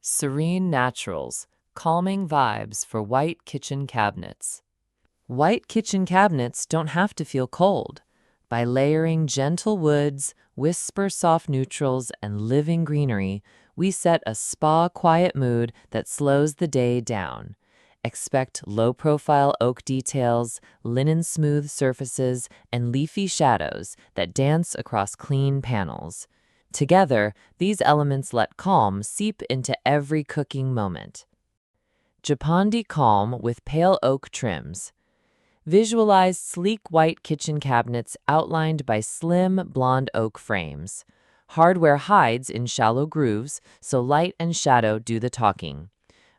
Serene Naturals, calming vibes for white kitchen cabinets. White kitchen cabinets don't have to feel cold. By layering gentle woods, whisper soft neutrals, and living greenery, we set a spa quiet mood that slows the day down. Expect low-profile oak details, linen smooth surfaces, and leafy shadows that dance across clean panels. Together, these elements let calm seep into every cooking moment. Japandi Calm with pale oak trims. Visualize sleek white kitchen cabinets outlined by slim blonde oak frames. Hardware hides in shallow grooves, so light and shadow do the talking.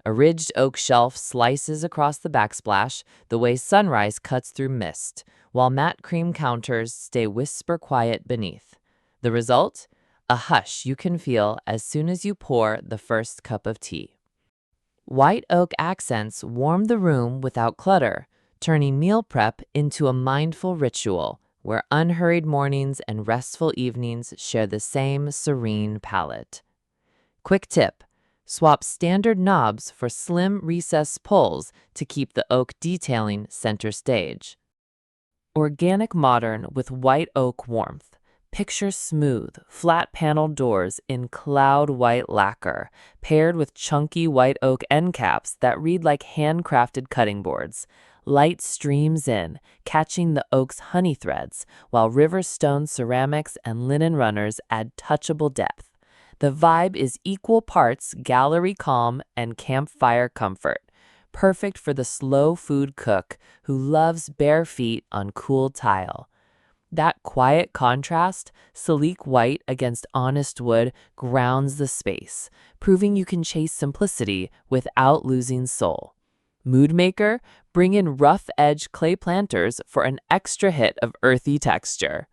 A ridged oak shelf slices across the backsplash the way sunrise cuts through mist, while matte cream counters stay whisper quiet beneath. The result? A hush you can feel as soon as you pour the first cup of tea. White oak accents warm the room without clutter, turning meal prep into a mindful ritual where unhurried mornings and restful evenings share the same serene palette. Quick tip: swap standard knobs for slim recessed pulls to keep the oak detailing center stage. Organic modern with white oak warmth. Picture smooth, flat-paneled doors in cloud white lacquer, paired with chunky white oak end caps that read like handcrafted cutting boards. Light streams in, catching the oak's honey threads, while river stone ceramics and linen runners add touchable depth. The vibe is equal parts gallery calm and campfire comfort, perfect for the slow food cook who loves bare feet on cool tile. That quiet contrast, sleek white against honest wood, grounds the space, proving you can chase simplicity without losing soul. Mood maker, bring in rough-edge clay planters for an extra hit of earthy texture.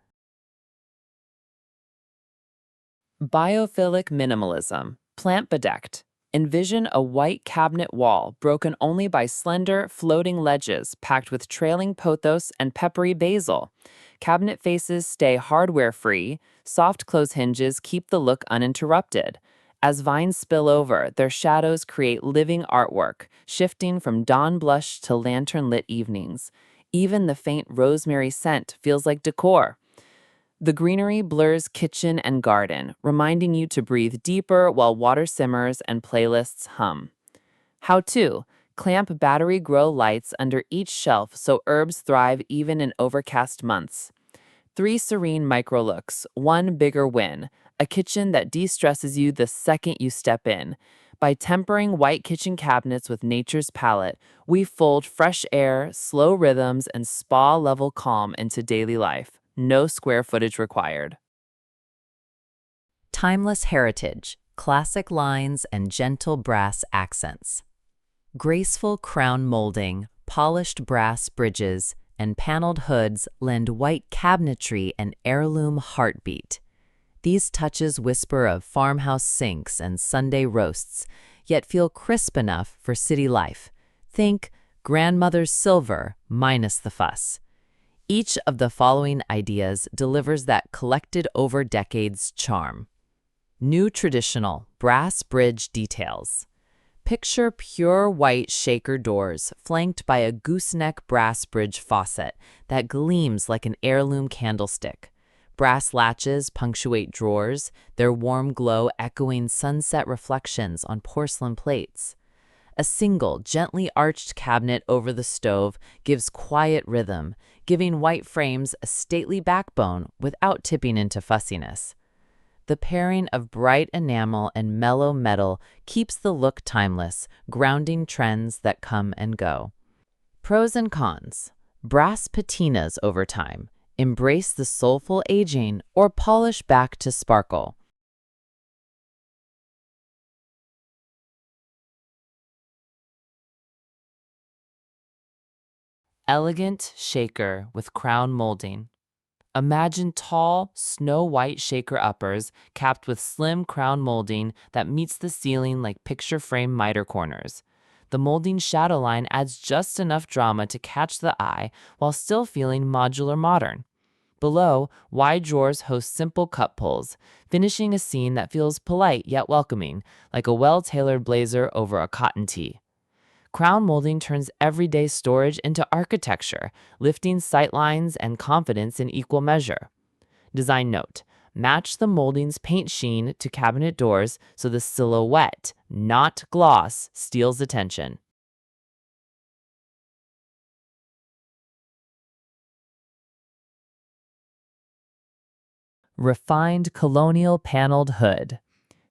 Biophilic minimalism, plant bedecked. Envision a white cabinet wall broken only by slender, floating ledges packed with trailing pothos and peppery basil. Cabinet faces stay hardware-free, soft close hinges keep the look uninterrupted. As vines spill over, their shadows create living artwork, shifting from dawn blush to lantern-lit evenings. Even the faint rosemary scent feels like decor. The greenery blurs kitchen and garden, reminding you to breathe deeper while water simmers and playlists hum. How to: clamp battery grow lights under each shelf so herbs thrive even in overcast months. 3 serene micro looks, 1 bigger win, a kitchen that de-stresses you the second you step in. By tempering white kitchen cabinets with nature's palette, we fold fresh air, slow rhythms, and spa-level calm into daily life. No square footage required. Timeless heritage, classic lines and gentle brass accents. Graceful crown molding, polished brass bridges, and paneled hoods lend white cabinetry an heirloom heartbeat. These touches whisper of farmhouse sinks and Sunday roasts, yet feel crisp enough for city life. Think grandmother's silver minus the fuss. Each of the following ideas delivers that collected over decades charm. New traditional brass bridge details. Picture pure white shaker doors flanked by a gooseneck brass bridge faucet that gleams like an heirloom candlestick. Brass latches punctuate drawers, their warm glow echoing sunset reflections on porcelain plates. A single, gently arched cabinet over the stove gives quiet rhythm, giving white frames a stately backbone without tipping into fussiness. The pairing of bright enamel and mellow metal keeps the look timeless, grounding trends that come and go. Pros and cons. Brass patinas over time. Embrace the soulful aging or polish back to sparkle. Elegant shaker with crown molding. Imagine tall, snow-white shaker uppers capped with slim crown molding that meets the ceiling like picture frame miter corners. The molding shadow line adds just enough drama to catch the eye while still feeling modular modern. Below, wide drawers host simple cup pulls, finishing a scene that feels polite yet welcoming, like a well-tailored blazer over a cotton tee. Crown molding turns everyday storage into architecture, lifting sightlines and confidence in equal measure. Design note: match the molding's paint sheen to cabinet doors so the silhouette, not gloss, steals attention. Refined colonial paneled hood.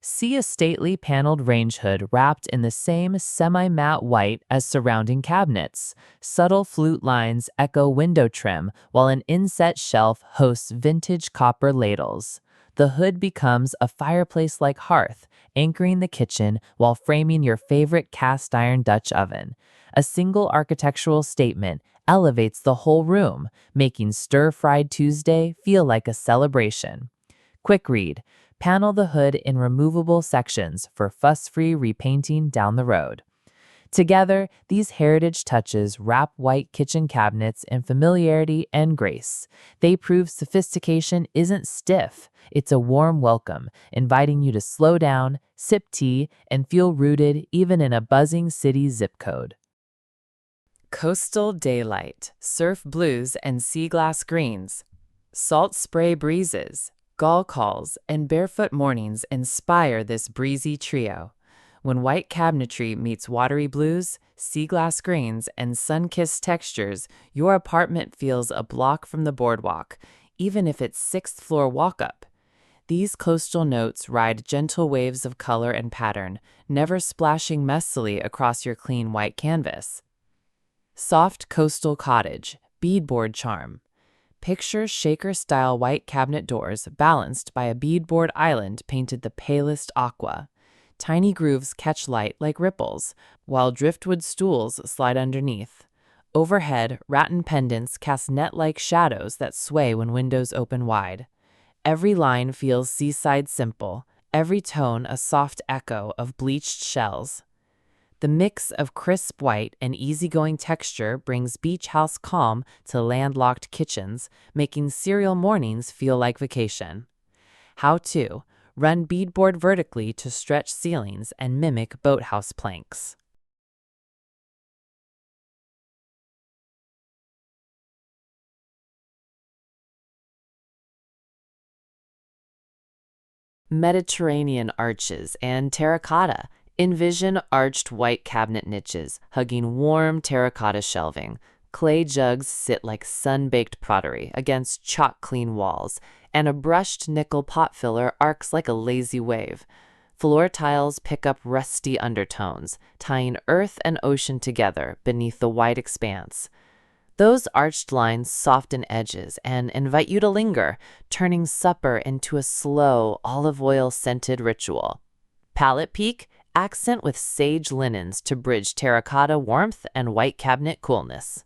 See a stately paneled range hood wrapped in the same semi-matte white as surrounding cabinets. Subtle flute lines echo window trim, while an inset shelf hosts vintage copper ladles. The hood becomes a fireplace-like hearth, anchoring the kitchen while framing your favorite cast iron Dutch oven. A single architectural statement elevates the whole room, making Stir-Fried Tuesday feel like a celebration. Quick read: panel the hood in removable sections for fuss-free repainting down the road. Together, these heritage touches wrap white kitchen cabinets in familiarity and grace. They prove sophistication isn't stiff, it's a warm welcome, inviting you to slow down, sip tea, and feel rooted even in a buzzing city zip code. Coastal daylight, surf blues and seaglass greens, salt spray breezes, gull calls, and barefoot mornings inspire this breezy trio. When white cabinetry meets watery blues, seaglass greens, and sun-kissed textures, your apartment feels a block from the boardwalk, even if it's sixth-floor walk-up. These coastal notes ride gentle waves of color and pattern, never splashing messily across your clean white canvas. Soft coastal cottage, beadboard charm. Picture shaker-style white cabinet doors balanced by a beadboard island painted the palest aqua. Tiny grooves catch light like ripples, while driftwood stools slide underneath. Overhead, rattan pendants cast net-like shadows that sway when windows open wide. Every line feels seaside simple, every tone a soft echo of bleached shells. The mix of crisp white and easygoing texture brings beach house calm to landlocked kitchens, making cereal mornings feel like vacation. How to: run beadboard vertically to stretch ceilings and mimic boathouse planks. Mediterranean arches and terracotta. Envision arched white cabinet niches hugging warm terracotta shelving. Clay jugs sit like sun-baked pottery against chalk-clean walls, and a brushed nickel pot filler arcs like a lazy wave. Floor tiles pick up rusty undertones, tying earth and ocean together beneath the white expanse. Those arched lines soften edges and invite you to linger, turning supper into a slow, olive oil-scented ritual. Palette peak: accent with sage linens to bridge terracotta warmth and white cabinet coolness.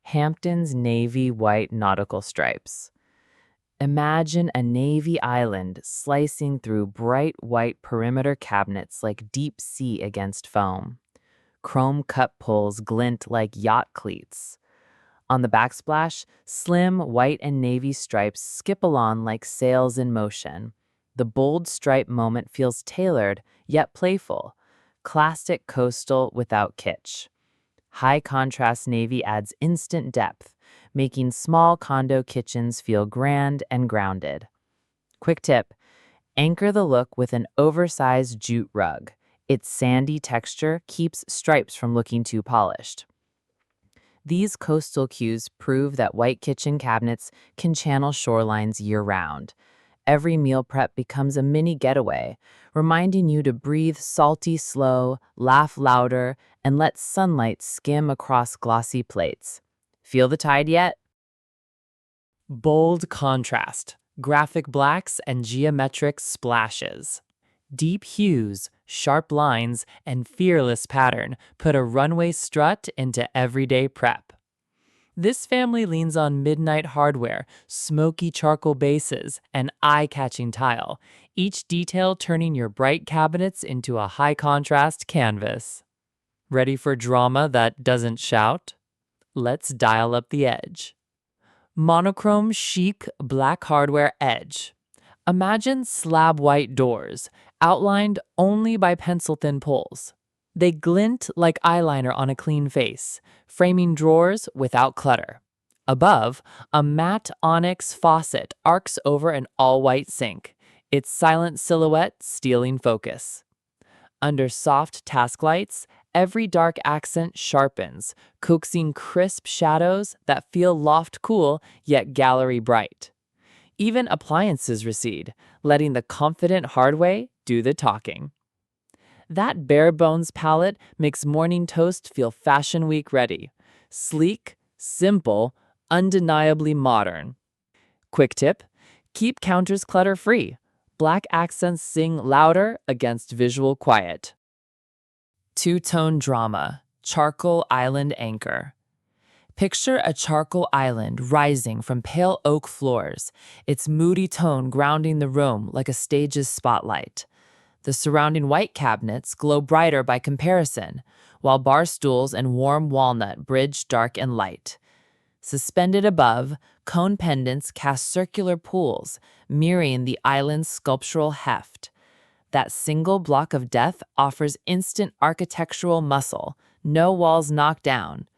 Hampton's navy white nautical stripes. Imagine a navy island slicing through bright white perimeter cabinets like deep sea against foam. Chrome cup pulls glint like yacht cleats. On the backsplash, slim white and navy stripes skip along like sails in motion. The bold stripe moment feels tailored, yet playful. Classic coastal without kitsch. High contrast navy adds instant depth, making small condo kitchens feel grand and grounded. Quick tip: anchor the look with an oversized jute rug. Its sandy texture keeps stripes from looking too polished. These coastal cues prove that white kitchen cabinets can channel shorelines year-round. Every meal prep becomes a mini getaway, reminding you to breathe salty slow, laugh louder, and let sunlight skim across glossy plates. Feel the tide yet? Bold contrast, graphic blacks and geometric splashes. Deep hues, sharp lines, and fearless pattern put a runway strut into everyday prep. This family leans on midnight hardware, smoky charcoal bases, and eye-catching tile, each detail turning your bright cabinets into a high-contrast canvas. Ready for drama that doesn't shout? Let's dial up the edge. Monochrome chic black hardware edge. Imagine slab white doors, outlined only by pencil-thin pulls. They glint like eyeliner on a clean face, framing drawers without clutter. Above, a matte onyx faucet arcs over an all-white sink, its silent silhouette stealing focus. Under soft task lights, every dark accent sharpens, coaxing crisp shadows that feel loft cool yet gallery bright. Even appliances recede, letting the confident hardware do the talking. That bare bones palette makes morning toast feel Fashion Week ready. Sleek, simple, undeniably modern. Quick tip: keep counters clutter free. Black accents sing louder against visual quiet. Two-tone drama, charcoal island anchor. Picture a charcoal island rising from pale oak floors, its moody tone grounding the room like a stage's spotlight. The surrounding white cabinets glow brighter by comparison, while bar stools and warm walnut bridge dark and light. Suspended above, cone pendants cast circular pools, mirroring the island's sculptural heft. That single block of depth offers instant architectural muscle, no walls knocked down.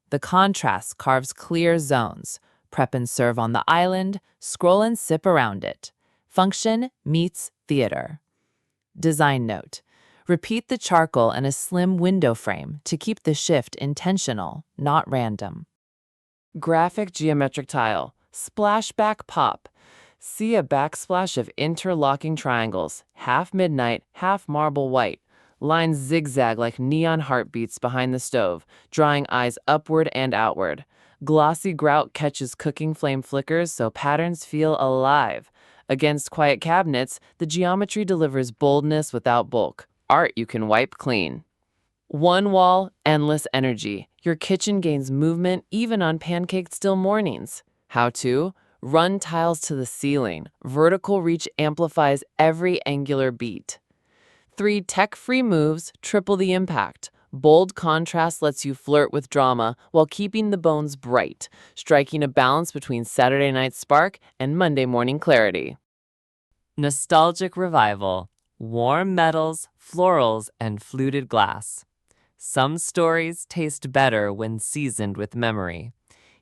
The contrast carves clear zones. Prep and serve on the island, scroll and sip around it. Function meets theater. Design note: repeat the charcoal and a slim window frame to keep the shift intentional, not random. Graphic geometric tile, splashback pop. See a backsplash of interlocking triangles, half midnight, half marble white. Lines zigzag like neon heartbeats behind the stove, drawing eyes upward and outward. Glossy grout catches cooking flame flickers so patterns feel alive. Against quiet cabinets, the geometry delivers boldness without bulk. Art you can wipe clean. One wall, endless energy. Your kitchen gains movement even on pancaked still mornings. How to? Run tiles to the ceiling. Vertical reach amplifies every angular beat. 3 tech-free moves triple the impact. Bold contrast lets you flirt with drama while keeping the bones bright, striking a balance between Saturday night spark and Monday morning clarity. Nostalgic revival. Warm metals, florals, and fluted glass. Some stories taste better when seasoned with memory.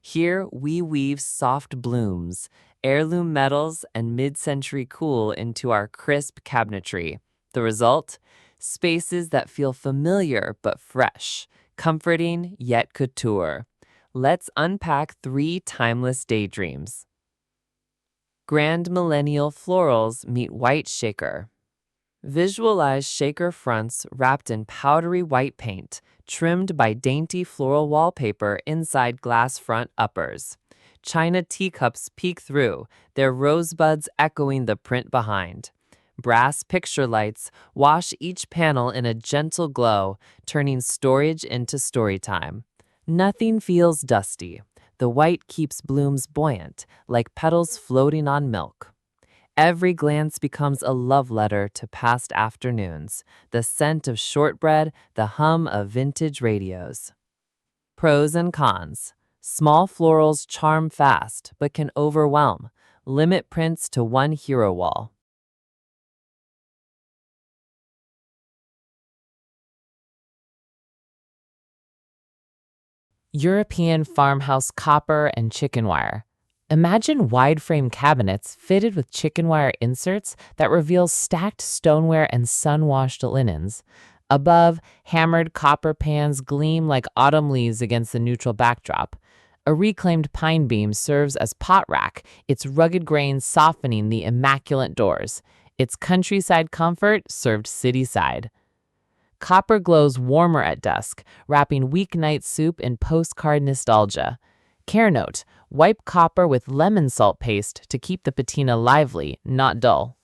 Here we weave soft blooms, heirloom metals, and mid-century cool into our crisp cabinetry. The result? Spaces that feel familiar but fresh, comforting yet couture. Let's unpack 3 timeless daydreams. Grand Millennial Florals meet White Shaker. Visualize shaker fronts wrapped in powdery white paint, trimmed by dainty floral wallpaper inside glass front uppers. China teacups peek through, their rosebuds echoing the print behind. Brass picture lights wash each panel in a gentle glow, turning storage into story time. Nothing feels dusty. The white keeps blooms buoyant, like petals floating on milk. Every glance becomes a love letter to past afternoons, the scent of shortbread, the hum of vintage radios. Pros and cons. Small florals charm fast, but can overwhelm. Limit prints to 1 hero wall. European farmhouse copper and chicken wire. Imagine wide-frame cabinets fitted with chicken wire inserts that reveal stacked stoneware and sun-washed linens. Above, hammered copper pans gleam like autumn leaves against the neutral backdrop. A reclaimed pine beam serves as pot rack, its rugged grain softening the immaculate doors. Its countryside comfort served city-side. Copper glows warmer at dusk, wrapping weeknight soup in postcard nostalgia. Care note: wipe copper with lemon salt paste to keep the patina lively, not dull.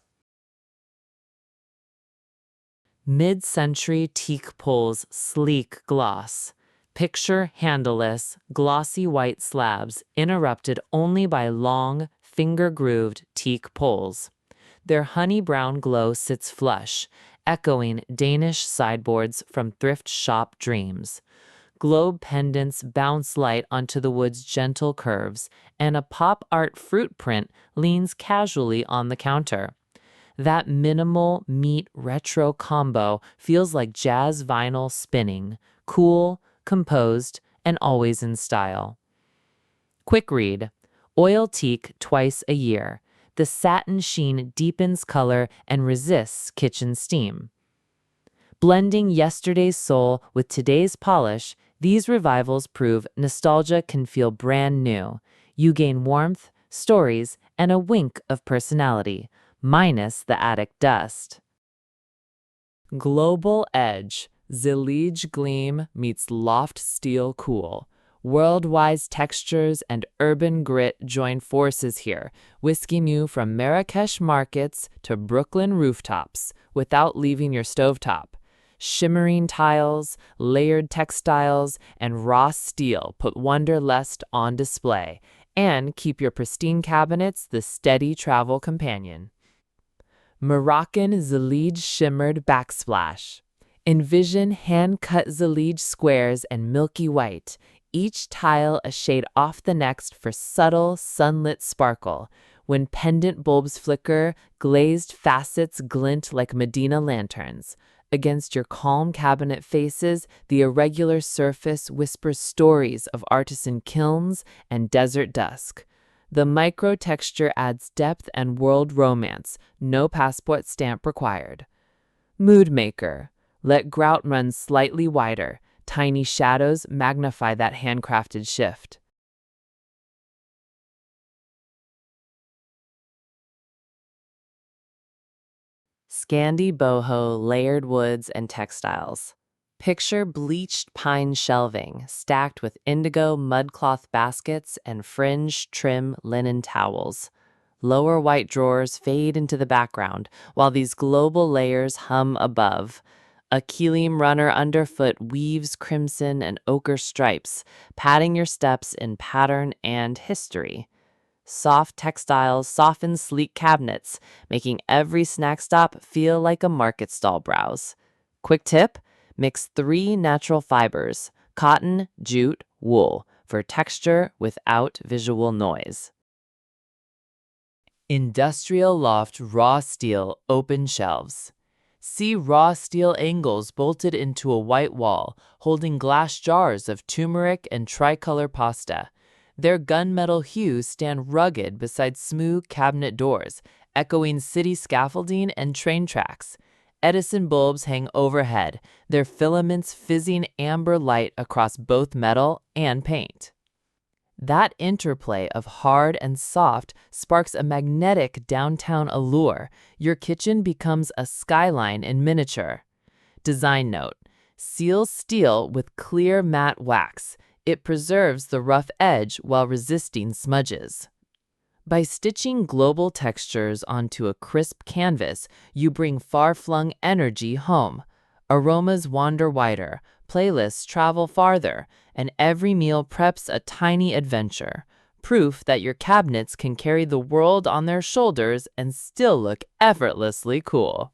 Mid-century teak poles sleek gloss. Picture handleless, glossy white slabs interrupted only by long, finger-grooved teak poles. Their honey-brown glow sits flush, echoing Danish sideboards from thrift shop dreams. Globe pendants bounce light onto the wood's gentle curves, and a pop art fruit print leans casually on the counter. That minimal meet retro combo feels like jazz vinyl spinning, cool, composed, and always in style. Quick read. Oil teak twice a year. The satin sheen deepens color and resists kitchen steam. Blending yesterday's soul with today's polish, these revivals prove nostalgia can feel brand new. You gain warmth, stories, and a wink of personality, minus the attic dust. Global Edge, Zellige Gleam meets Loft Steel Cool. World-wide textures and urban grit join forces here, whisking you from Marrakesh markets to Brooklyn rooftops without leaving your stovetop. Shimmering tiles, layered textiles, and raw steel put wanderlust on display and keep your pristine cabinets the steady travel companion. Moroccan Zellige Shimmered Backsplash. Envision hand-cut Zellige squares and milky white, each tile a shade off the next for subtle, sunlit sparkle. When pendant bulbs flicker, glazed facets glint like Medina lanterns. Against your calm cabinet faces, the irregular surface whispers stories of artisan kilns and desert dusk. The micro-texture adds depth and world romance, no passport stamp required. Mood Maker. Let grout run slightly wider. Tiny shadows magnify that handcrafted shift. Scandi boho layered woods and textiles. Picture bleached pine shelving stacked with indigo mudcloth baskets and fringed trim linen towels. Lower white drawers fade into the background while these global layers hum above. A Gleam runner underfoot weaves crimson and ochre stripes, padding your steps in pattern and history. Soft textiles soften sleek cabinets, making every snack stop feel like a market stall browse. Quick tip: mix 3 natural fibers, cotton, jute, wool, for texture without visual noise. Industrial Loft Raw Steel Open Shelves. See raw steel angles bolted into a white wall, holding glass jars of turmeric and tricolor pasta. Their gunmetal hues stand rugged beside smooth cabinet doors, echoing city scaffolding and train tracks. Edison bulbs hang overhead, their filaments fizzing amber light across both metal and paint. That interplay of hard and soft sparks a magnetic downtown allure. Your kitchen becomes a skyline in miniature. Design note: seal steel with clear matte wax. It preserves the rough edge while resisting smudges. By stitching global textures onto a crisp canvas, you bring far-flung energy home. Aromas wander wider, playlists travel farther, and every meal preps a tiny adventure. Proof that your cabinets can carry the world on their shoulders and still look effortlessly cool.